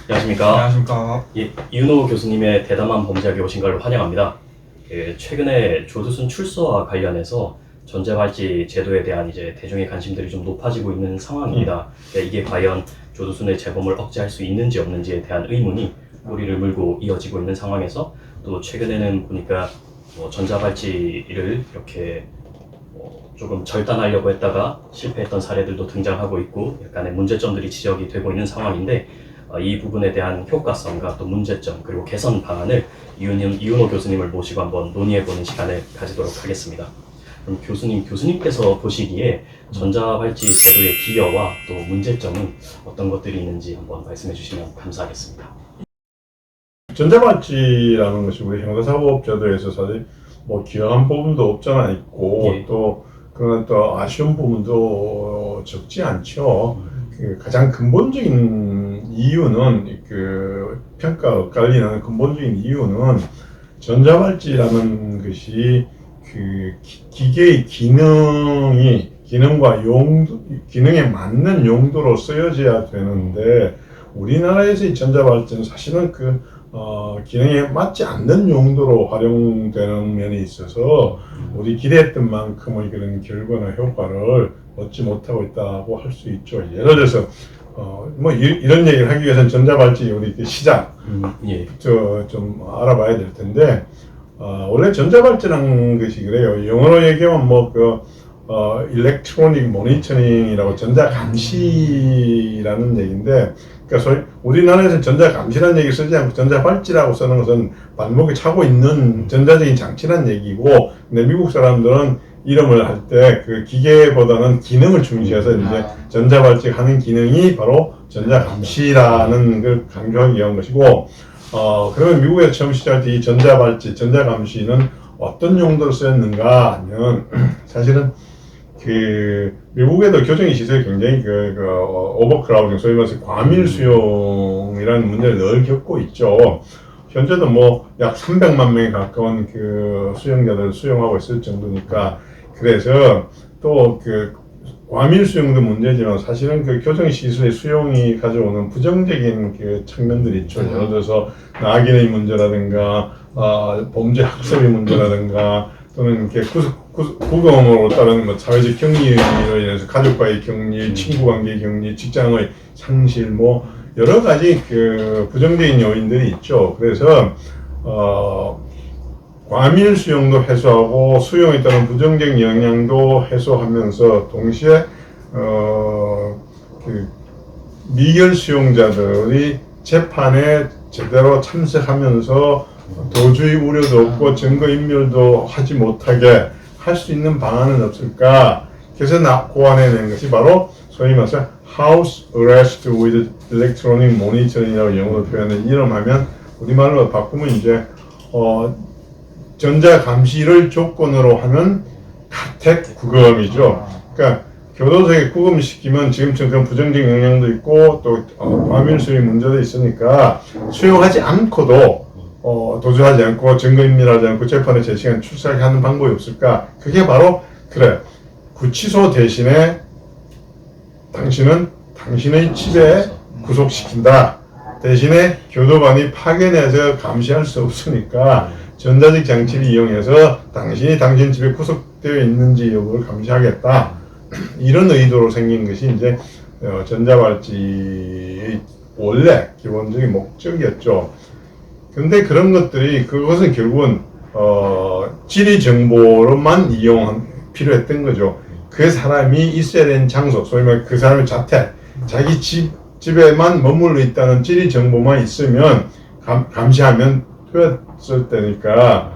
안녕하십니까. 안녕하십니까. 예, 이윤호 교수님의 대담한 범죄학에 오신 걸 환영합니다. 최근에 조두순 출소와 관련해서 전자발찌 제도에 대한 이제 대중의 관심들이 좀 높아지고 있는 상황입니다. 이게 과연 조두순의 재범을 억제할 수 있는지 없는지에 대한 의문이 우리를 물고 이어지고 있는 상황에서 또 최근에는 보니까 전자발찌를 이렇게 조금 절단하려고 했다가 실패했던 사례들도 등장하고 있고 약간의 문제점들이 지적이 되고 있는 상황인데 이 부분에 대한 효과성과 또 문제점 그리고 개선 방안을 이윤호 교수님을 모시고 한번 논의해보는 시간을 가지도록 하겠습니다. 그럼 교수님께서 보시기에 전자발찌 제도의 기여와 또 문제점은 어떤 것들이 있는지 한번 말씀해 주시면 감사하겠습니다. 전자발찌라는 것이 우리 형사사법제도에서 사실 기여한 부분도 없잖아 있고 예. 또 그런 또 아쉬운 부분도 적지 않죠. 그 가장 근본적인 이유는 그 평가가 엇갈리는 근본적인 이유는 전자발찌라는 것이 그 기계의 기능과 기능에 맞는 용도로 쓰여져야 되는데 우리나라에서의 전자발찌는 사실은 기능에 맞지 않는 용도로 활용되는 면이 있어서 우리 기대했던 만큼의 그런 결과나 효과를 얻지 못하고 있다고 할 수 있죠. 예를 들어서 이런 얘기를 하기 위해서는 전자발찌 우리 시작부터 좀 알아봐야 될 텐데 원래 전자발찌라는 것이 그래요. 영어로 얘기하면 electronic monitoring이라고 전자감시라는 얘기인데 그러니까 소위 우리나라에서 전자감시라는 얘기를 쓰지 않고 전자발찌라고 쓰는 것은 발목에 차고 있는 전자적인 장치라는 얘기고 근데 미국 사람들은 이름을 할 때 그 기계보다는 기능을 중시해서 이제 전자발찌가 하는 기능이 바로 전자감시라는 걸 강조하기 위한 것이고 그러면 미국에서 처음 시작할 때 이 전자감시는 어떤 용도로 쓰였는가 하면 사실은 미국에도 교정의 시설이 굉장히 오버크라우딩, 소위 말해서 과밀 수용이라는 문제를 늘 겪고 있죠. 현재도 약 300만 명에 가까운 수용자들을 수용하고 있을 정도니까 그래서 또 과밀 수용도 문제지만 사실은 교정의 시설의 수용이 가져오는 부정적인 측면들이 있죠. 예를 들어서 낙인의 문제라든가 범죄 학습의 문제라든가 또는 구금으로 따른 사회적 격리로 인해서 가족과의 격리, 친구관계의 격리, 직장의 상실 여러 가지 부정적인 요인들이 있죠. 그래서 과밀 수용도 해소하고 수용에 따른 부정적 영향도 해소하면서 동시에 미결 수용자들이 재판에 제대로 참석하면서 도주의 우려도 없고 증거인멸도 하지 못하게 할 수 있는 방안은 없을까? 그래서 고안해낸 것이 바로 소위 말해서 House Arrest with Electronic Monitoring이라고 영어로 표현을 이름하면 우리말로 바꾸면 이제 전자감시를 조건으로 하는 가택 구금이죠. 그러니까 교도소에 구금시키면 지금처럼 그런 부정적 영향도 있고 또 과밀 수용 문제도 있으니까 수용하지 않고도 도주하지 않고 증거인멸하지 않고 재판에 제 시간 출석하게 하는 방법이 없을까? 그게 바로 구치소 대신에 당신은 당신의 집에 구속시킨다. 대신에 교도관이 파견해서 감시할 수 없으니까 전자적 장치를 이용해서 당신이 당신 집에 구속되어 있는지 여부를 감시하겠다. 이런 의도로 생긴 것이 이제 전자발찌의 원래 기본적인 목적이었죠. 근데 그런 것들이 그것은 결국은 지리 정보로만 필요했던 거죠. 그 사람이 있어야 되는 장소, 소위 말해 그 사람의 자택, 자기 집에만 머물러 있다는 지리 정보만 있으면 감시하면 되었을 때니까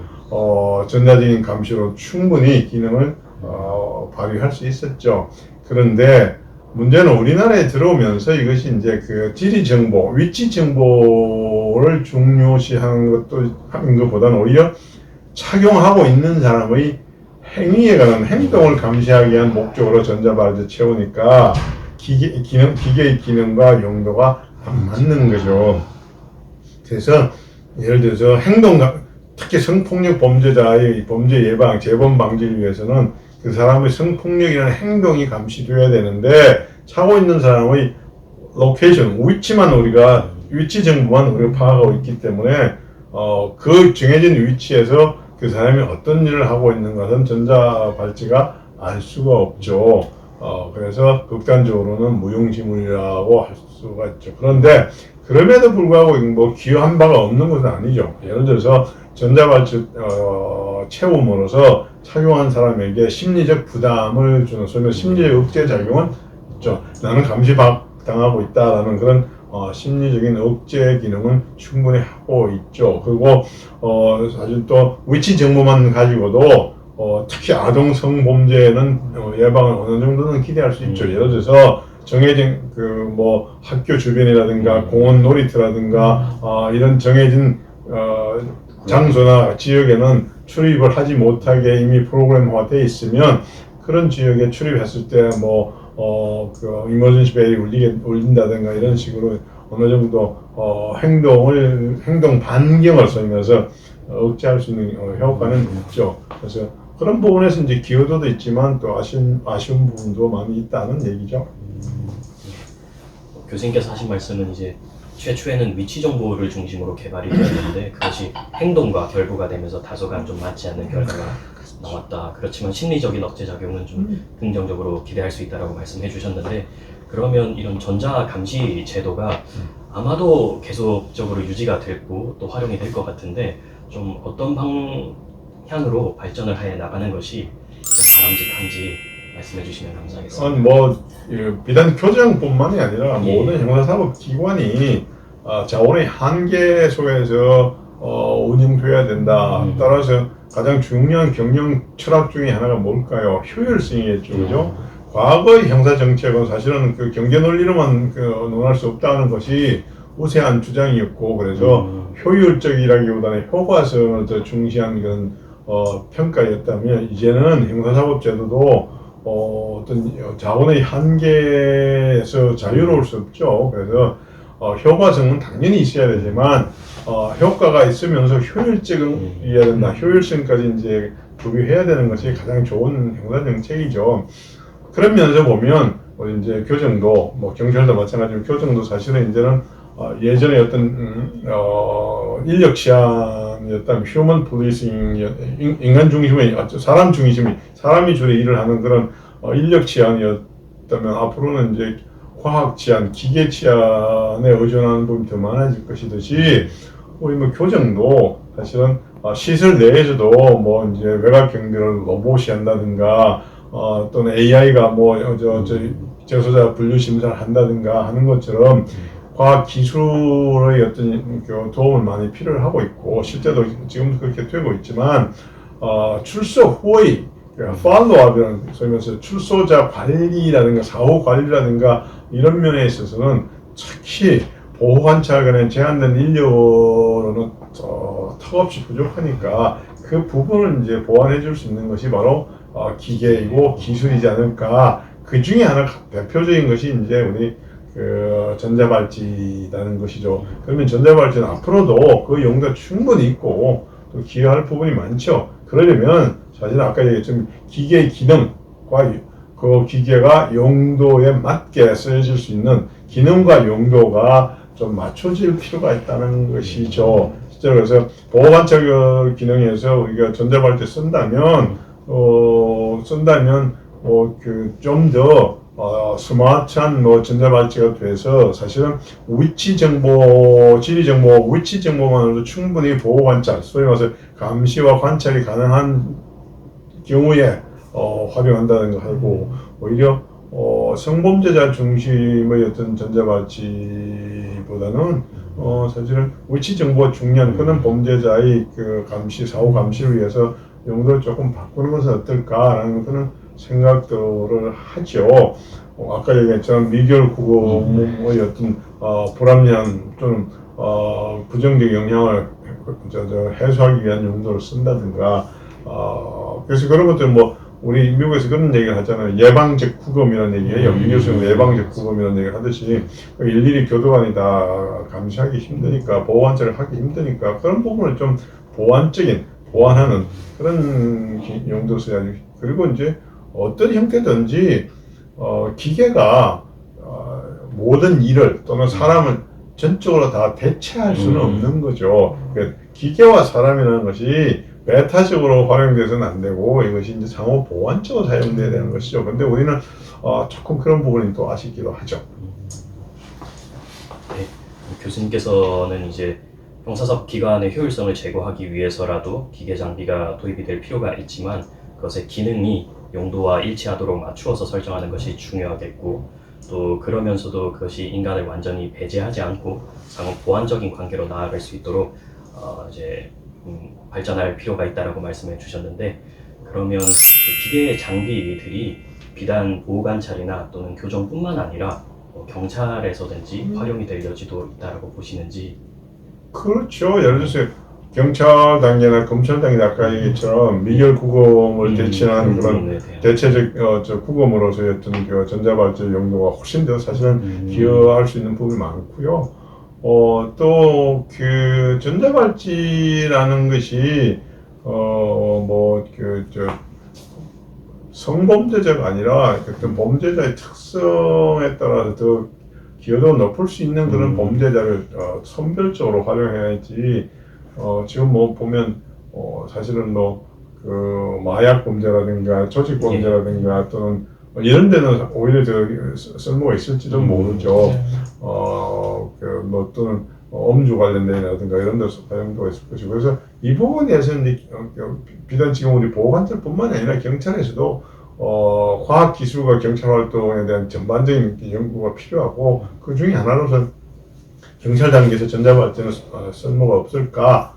전자적인 감시로 충분히 기능을 발휘할 수 있었죠. 그런데 문제는 우리나라에 들어오면서 이것이 이제 지리 정보, 위치 정보를 중요시하는 것보다는 오히려 착용하고 있는 사람의 행위에 관한 행동을 감시하기 위한 목적으로 전자발찌 채우니까 기계의 기능과 용도가 안 맞는 거죠. 그래서 예를 들어서 특히 성폭력 범죄자의 범죄 예방, 재범 방지를 위해서는 그 사람의 성폭력이라는 행동이 감시되어야 되는데 차고 있는 사람의 로케이션, 위치만 우리가 위치 정보만 우리가 파악하고 있기 때문에 그 정해진 위치에서 그 사람이 어떤 일을 하고 있는 것은 전자발찌가 알 수가 없죠. 그래서 극단적으로는 무용지물이라고 할 수가 있죠. 그런데 그럼에도 불구하고 뭐 기여한 바가 없는 것은 아니죠. 예를 들어서 전자발찌 채움으로써 착용한 사람에게 심리적 부담을 주는 소위 말해 심리적 억제 작용은 있죠. 나는 감시당하고 있다라는 그런 심리적인 억제 기능은 충분히 하고 있죠. 그리고 사실 또 위치 정보만 가지고도 특히 아동 성범죄는 예방을 어느 정도는 기대할 수 있죠. 예를 들어서 정해진 그 뭐 학교 주변이라든가 공원 놀이터라든가 이런 정해진 장소나 지역에는 출입을 하지 못하게 이미 프로그램화되어 있으면 그런 지역에 출입했을 때 그 이머전시 벨이 울린다든가 이런 식으로 어느 정도 행동 반경을 쓰면서 억제할 수 있는 효과는 있죠. 그래서 그런 부분에서 이제 기여도도 있지만 또 아쉬운 부분도 많이 있다는 얘기죠. 교수님께서 하신 말씀은 이제 최초에는 위치 정보를 중심으로 개발이 되었는데 그것이 행동과 결부가 되면서 다소간 좀 맞지 않는 결과가 나왔다. 그렇지만 심리적인 억제 작용은 좀 긍정적으로 기대할 수 있다라고 말씀해 주셨는데 그러면 이런 전자 감시 제도가 아마도 계속적으로 유지가 됐고 또 활용이 될 것 같은데 좀 어떤 방향으로 발전을 해 나가는 것이 바람직한지 말씀해 주시면 감사하겠습니다. 비단 교정뿐만이 아니라 예. 모든 형사사법 기관이 자원의 한계 속에서 운영돼야 된다. 따라서 가장 중요한 경영 철학 중에 하나가 뭘까요? 효율성이겠죠, 그죠? 과거의 형사 정책은 사실은 그 경제 논리로만 논할 수 없다는 것이 우세한 주장이었고, 그래서 효율적이라기보다는 효과성을 더 중시한 그런 평가였다면 이제는 형사사법제도도 어떤 자원의 한계에서 자유로울 수 없죠. 그래서 효과성은 당연히 있어야 되지만 효과가 있으면서 효율적이어야 된다. 효율성까지 이제 구비해야 되는 것이 가장 좋은 형사 정책이죠. 그런 면에서 보면 이제 교정도 경찰도 마찬가지로 교정도 사실은 이제는 예전에 어떤 인력 치안이었다면 휴먼 폴리싱 인간 중심의 사람 중심이 사람이 주로 일을 하는 그런 인력 치안이었다면 앞으로는 이제 과학 치안, 기계 치안에 의존하는 부분이 더 많아질 것이듯이 우리 교정도 사실은 시설 내에서도 이제 외곽 경비를 로봇이 한다든가 또는 AI가 재소자 분류 심사를 한다든가 하는 것처럼 과학 기술의 어떤 도움을 많이 필요로 하고 있고 실제로 지금도 그렇게 되고 있지만 출소 후의 팔로우업이라는 소위 말해서 출소자 관리라든가 사후 관리라든가 이런 면에 있어서는 특히 보호 관찰관에 제한된 인력으로는 턱없이 부족하니까 그 부분을 이제 보완해 줄 수 있는 것이 바로 기계이고 기술이지 않을까. 그 중에 하나 대표적인 것이 이제 우리 전자발찌라는 것이죠. 그러면 전자발찌는 앞으로도 그 용도가 충분히 있고 또 기여할 부분이 많죠. 그러려면 사실 아까 얘기했지만 기계의 기능과 그 기계가 용도에 맞게 쓰여질 수 있는 기능과 용도가 좀 맞춰질 필요가 있다는 것이죠. 실제로 그래서 보호관찰 기능에서 우리가 전자발찌 쓴다면 좀 더 스마트한 전자발찌가 돼서 사실은 위치 정보, 지리 정보, 위치 정보만으로도 충분히 보호 관찰, 소위 말해서 감시와 관찰이 가능한 경우에 활용한다는 거 하고 오히려 성범죄자 중심의 어떤 전자발찌보다는 사실은 위치 정보가 중요한 그런 범죄자의 그 감시, 사후 감시를 위해서 용도를 조금 바꾸는 것은 어떨까라는 그런 생각들을 하죠. 아까 얘기했지만 미결 국어의 어떤 불합리한 또는 부정적 영향을 해소하기 위한 용도를 쓴다든가 그래서 그런 것들 우리 미국에서 그런 얘기를 하잖아요. 예방적 구금이라는 얘기예요. 미교수는 예방적 구금이라는 얘기를 하듯이 일일이 교도관이 다 감시하기 힘드니까 보호관찰을 하기 힘드니까 그런 부분을 좀 보완하는 그런 용도 써야지. 그리고 이제 어떤 형태든지 기계가 모든 일을 또는 사람을 전적으로 다 대체할 수는 없는 거죠. 그러니까 기계와 사람이라는 것이 배타적으로 활용돼서는 안 되고 이것이 이제 상호 보완적으로 사용돼야 되는 것이죠. 근데 우리는 조금 그런 부분이 또 아쉽기도 하죠. 네, 교수님께서는 이제 형사사법 기관의 효율성을 제고하기 위해서라도 기계 장비가 도입이 될 필요가 있지만 그것의 기능이 용도와 일치하도록 맞추어서 설정하는 것이 중요하겠고 또 그러면서도 그것이 인간을 완전히 배제하지 않고 상호 보완적인 관계로 나아갈 수 있도록 이제 발전할 필요가 있다라고 말씀해 주셨는데 그러면 그 기계 장비들이 비단 보호관찰이나 또는 교정뿐만 아니라 경찰에서든지 활용이 될 여지도 있다라고 보시는지. 그렇죠. 예를 들어서 경찰 단계나 검찰 단계 아까 얘기처럼 미결 구검을 대체한 그런 대체적 구검으로서의 어떤 그 전자발찌 용도가 훨씬 더 사실은 기여할 수 있는 부분이 많고요. 또 그 전자발찌라는 것이 성범죄자가 아니라 어떤 범죄자의 특성에 따라서 더 기여도가 높을 수 있는 그런 범죄자를 선별적으로 활용해야지. 지금 뭐 보면 사실은 그 마약 범죄라든가 조직 범죄라든가 또는 이런 데는 오히려 더 쓸모가 있을지도 모르죠. 또는 음주 관련된이라든가 이런 데서 사용도가 있을 것이고 그래서 이 부분에 대해서는 비단 지금 우리 보호관찰뿐만 아니라 경찰에서도 과학기술과 경찰 활동에 대한 전반적인 연구가 필요하고 그 중에 하나로서 경찰 단계에서 전자발찌는 쓸모가 없을까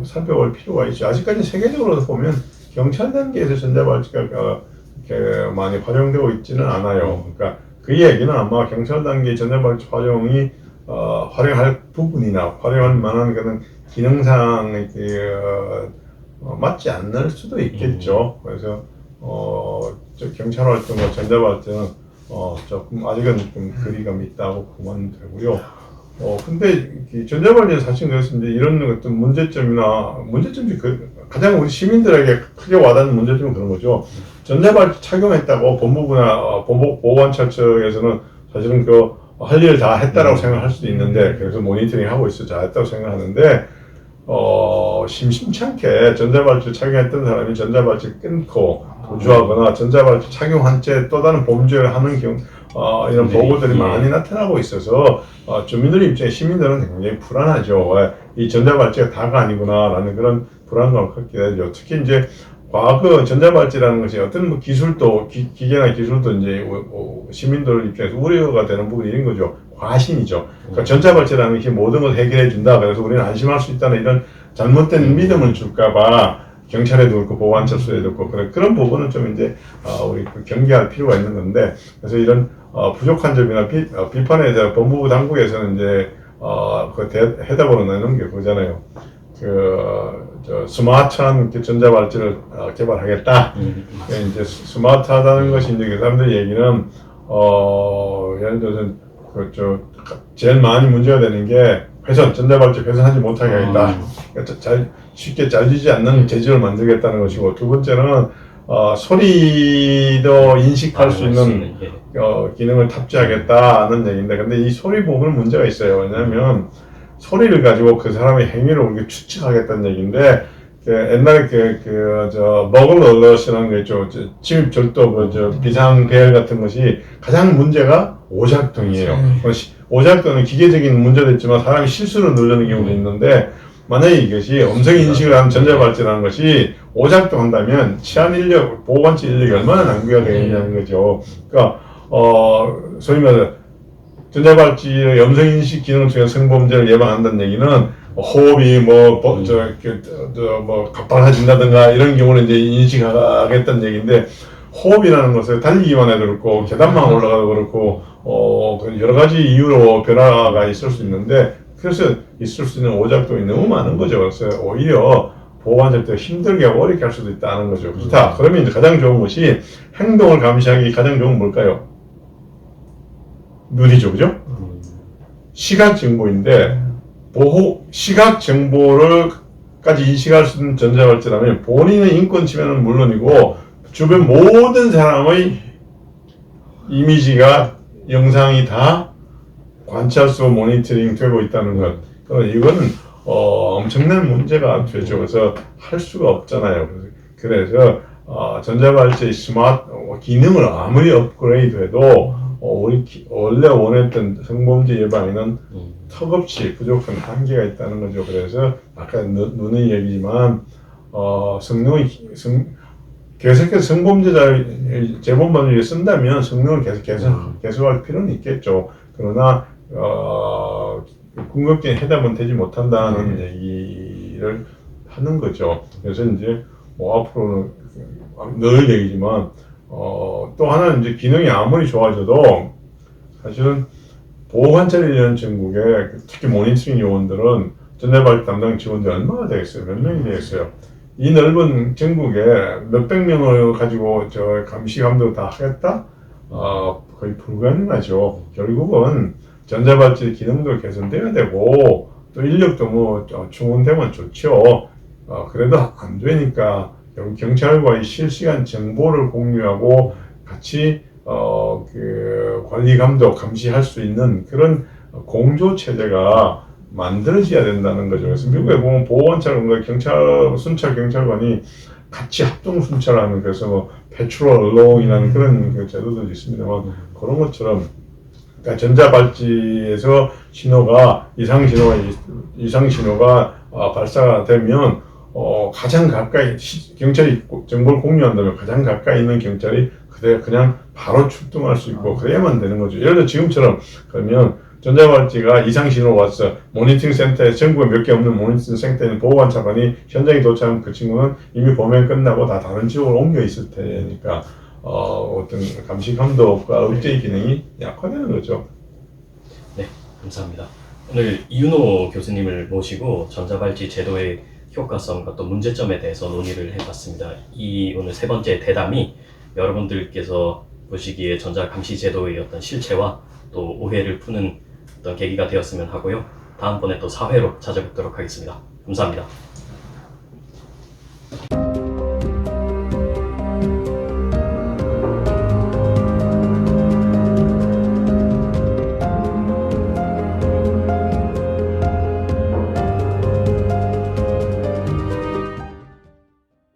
살펴볼 필요가 있죠. 아직까지 세계적으로 보면 경찰 단계에서 전자발찌가 그렇게 많이 활용되고 있지는 않아요. 그러니까 그 얘기는 아마 경찰 단계 전자발찌 활용이 활용할 부분이나 활용할 만한 그런 기능상 맞지 않을 수도 있겠죠. 그래서 경찰 활동과 전자발찌는 조금 아직은 좀 거리감이 있다고 보면 되고요. 근데 전자발찌는 사실 그렇습니다. 이런 어떤 문제점이 가장 우리 시민들에게 크게 와닿는 문제점은 그런 거죠. 전자발찌 착용했다고 법무부나 보호관찰 측에서는 사실은 할 일을 다 했다라고 생각할 수도 있는데 그래서 모니터링 하고 있어 잘 했다고 생각하는데 심심치 않게 전자발찌 착용했던 사람이 전자발찌 끊고 도주하거나 전자발찌 착용한 채 또 다른 범죄를 하는 이런 보고들이 많이 나타나고 있어서 주민들 입장에 시민들은 굉장히 불안하죠. 이 전자발찌가 다가 아니구나라는 그런 불안감을 갖게 되죠. 특히 이제 과거 전자발찌라는 것이 어떤 기술도 기계나 기술도 이제 시민들 입장에서 우려가 되는 부분이 이런 거죠. 과신이죠. 그러니까 전자발찌라는 것이 모든 걸 해결해 준다. 그래서 우리는 안심할 수 있다는 이런 잘못된 믿음을 줄까봐 경찰에도 그렇고 보호관찰소에도 그렇고 그런 부분은 좀 이제 우리 경계할 필요가 있는 건데 그래서 이런 부족한 점이나 비판에 대한 법무부 당국에서는 이제 해답으로 내놓은 게 그거잖아요. 스마트한 전자발찌를 개발하겠다. 이제 스마트하다는 것이 이제 그 사람들 얘기는 예를 들어서 제일 많이 문제가 되는 게 전자발찌 훼손하지 못하게 하겠다. 그러니까 쉽게 잘리지 않는 재질을 만들겠다는 것이고 두 번째는 소리도 인식할 수 있는 기능을 탑재하겠다는 얘기인데 근데 이 소리 부분은 문제가 있어요. 왜냐하면 소리를 가지고 그 사람의 행위를 우리가 추측하겠다는 얘기인데 옛날에 버글 얼럿이라는 거 있죠. 침입 절도 비상 배열 같은 것이 가장 문제가 오작동이에요. 오작동은 기계적인 문제도 있지만 사람이 실수로 누르는 경우도 있는데 만약에 이것이 음성 인식을 하는 전자발찌라는 것이 오작동한다면 치안 인력, 보호관찰 인력이 얼마나 낭비가 되겠냐는 거죠. 그러니까 소위 말해 전자발찌의 음성 인식 기능을 통해 성범죄를 예방한다는 얘기는 호흡이 가빠라진다든가 이런 경우는 이제 인식하겠다는 얘기인데 호흡이라는 것은 달리기만 해도 그렇고 계단만 올라가도 그렇고 여러 가지 이유로 변화가 있을 수 있는데 그래서 있을 수 있는 오작동이 너무 많은 거죠. 그래서 오히려 보호관찰 때 힘들게 하고 어렵게 할 수도 있다는 거죠. 그렇다. 그러면 이제 가장 좋은 것이 행동을 감시하기 가장 좋은 건 뭘까요? 눈이죠, 그죠? 시각 정보인데 시각 정보를까지 인식할 수 있는 전자발찌라면 본인의 인권 침해는 물론이고 주변 모든 사람의 이미지가 영상이 다 관찰소 모니터링 되고 있다는 것. 이거는 엄청난 문제가 되죠. 그래서 할 수가 없잖아요. 그래서 전자발찌 스마트 기능을 아무리 업그레이드해도 원래 원했던 성범죄 예방에는 턱없이 부족한 한계가 있다는 거죠. 그래서 아까 누누이 얘기지만 계속해서 성범죄자 재범반을 쓴다면 성능을 계속할 필요는 있겠죠. 그러나 궁극적인 해답은 되지 못한다는 얘기를 하는 거죠. 그래서 이제 앞으로는 늘 얘기지만 또 하나는 이제 기능이 아무리 좋아져도 사실은 보호관찰이라는 전국에 특히 모니터링 요원들은 전자발찌 담당 직원들이 얼마나 되겠어요? 몇 명이 되겠어요? 이 넓은 전국에 몇백 명을 가지고 감시 감독 다 하겠다? 거의 불가능하죠. 결국은 전자발찌 기능도 개선돼야 되고 또 인력도 충원되면 좋죠. 그래도 안 되니까 경찰과 실시간 정보를 공유하고 같이 관리 감독 감시할 수 있는 그런 공조 체제가 만들어져야 된다는 거죠. 그래서 미국에 보면 보호관찰관과 순찰 경찰관이 같이 합동 순찰하는 그래서 패트롤 알롱이라는 그런 제도도 있습니다만 그런 것처럼 그러니까 전자발찌에서 이상 신호가 발사가 되면 가장 가까이 경찰이 정보를 공유한다면 가장 가까이 있는 경찰이 그냥 바로 출동할 수 있고 그래야만 되는 거죠. 예를 들어 지금처럼 그러면 전자발찌가 이상 신호가 왔어. 모니터링 센터에 전국에 몇 개 없는 모니터링 센터에 보호관찰관이 현장에 도착하면 그 친구는 이미 범행 끝나고 다 다른 지역으로 옮겨 있을 테니까 어떤 감시 감독과 억제 기능이 약화되는 거죠. 네, 감사합니다. 오늘 이윤호 교수님을 모시고 전자발찌 제도의 효과성과 또 문제점에 대해서 논의를 해봤습니다. 이 오늘 세 번째 대담이 여러분들께서 보시기에 전자감시 제도의 어떤 실체와 또 오해를 푸는 어떤 계기가 되었으면 하고요. 다음번에 또 4회로 찾아뵙도록 하겠습니다. 감사합니다.